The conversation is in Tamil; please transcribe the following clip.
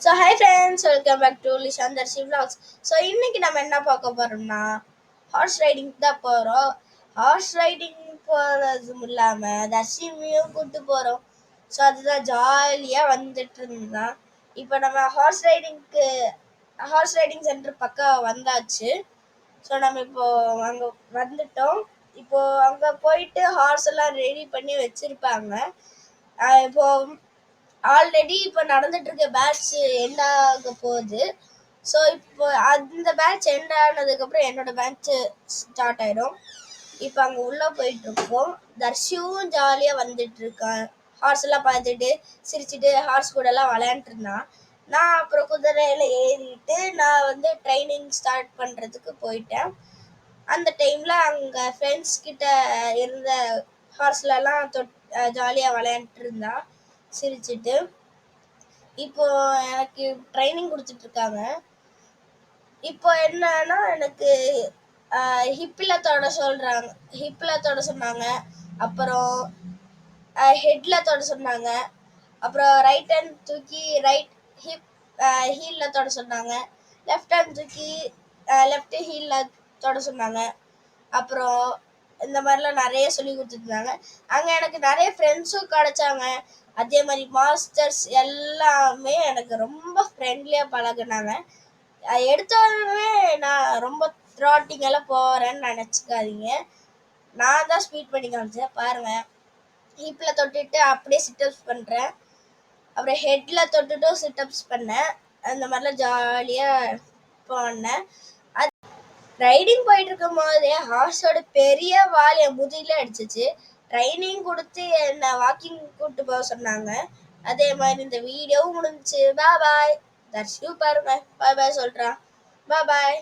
So hi friends, welcome back to Lishan Darshi vlogs. So இன்னைக்கு நம்ம என்ன பார்க்க போகிறோம்னா ஹார்ஸ் ரைடிங் தான் போகிறோம். ஹார்ஸ் ரைடிங் போகிறதும் இல்லாமல் தர்ஷிமையும் கூப்பிட்டு போகிறோம். ஸோ அதுதான் ஜாலியாக வந்துட்டு இருந்தான். இப்போ நம்ம ஹார்ஸ் ரைடிங் சென்டர் பக்கம் வந்தாச்சு. ஸோ நம்ம இப்போ அங்கே வந்துட்டோம். இப்போ அங்கே போயிட்டு ஹார்ஸ் எல்லாம் ரெடி பண்ணி வச்சுருப்பாங்க. இப்போ ஆல்ரெடி இப்போ நடந்துட்டு இருக்க பேட்ச் எண்ட் ஆக போகுது. ஸோ இப்போ அந்த பேட்ச் எண்ட் ஆனதுக்கப்புறம் என்னோட பேட்ச் ஸ்டார்ட் ஆயிடும். இப்போ அங்கே உள்ளே போயிட்டு இருக்கோம். தர்ஷியும் ஜாலியாக வந்துட்டு இருக்கான். ஹார்ஸ் எல்லாம் பார்த்துட்டு சிரிச்சுட்டு ஹார்ஸ் கூட எல்லாம் விளையாண்டுட்டு இருந்தான். நான் அப்புறம் குதிரையில ஏறிட்டு நான் ட்ரைனிங் ஸ்டார்ட் பண்ணுறதுக்கு போயிட்டேன். அந்த டைமில் அங்கே ஃப்ரெண்ட்ஸ் கிட்ட இருந்த ஹார்ஸ்லலாம் ஜாலியாக விளையாண்டுட்டு இருந்தான் சிரிச்சுட்டு. இப்போ எனக்கு ட்ரைனிங் கொடுத்துட்டு இருக்காங்க. இப்போ என்னன்னா எனக்கு ஹிப்பில் தொட சொன்னாங்க. அப்புறம் ஹெட்டில் தொட சொன்னாங்க. அப்புறம் ரைட் ஹேண்ட் தூக்கி ரைட் ஹிப் ஹீலில் தொட சொன்னாங்க. லெஃப்ட் ஹேண்ட் தூக்கி லெஃப்ட் ஹீலில் தொட சொன்னாங்க. அப்புறம் இந்த மாதிரிலாம் நிறைய சொல்லி கொடுத்துருந்தாங்க. அங்கே எனக்கு நிறைய ஃப்ரெண்ட்ஸும் கிடைச்சாங்க. அதே மாதிரி மாஸ்டர்ஸ் எல்லாமே எனக்கு ரொம்ப ஃப்ரெண்ட்லியாக பழகுனாங்க. எடுத்தோடனே நான் ரொம்ப த்ராட்டிங் எல்லாம் போகிறேன்னு நினச்சிக்காதீங்க. நான் தான் ஸ்பீட் பண்ணி காமிச்சேன். பாருங்கள், ஹிப்பில் தொட்டுட்டு அப்படியே சிட்டப்ஸ் பண்ணுறேன். அப்புறம் ஹெட்டில் தொட்டுட்டும் சிட்டப்ஸ் பண்ணேன். அந்த மாதிரிலாம் ஜாலியாக போனேன். ரைடிங் போயிட்டு இருக்கும் போதே ஹார்ஸோட பெரிய வால் என் முதுகில அடிச்சிச்சு. ட்ரைனிங் கொடுத்து என்னை வாக்கிங் கூப்பிட்டு போக சொன்னாங்க. அதே மாதிரி இந்த வீடியோவும் முடிஞ்சிச்சு. பாய். தர்ஷியும் பாருங்க பாய் சொல்றான். பாய்.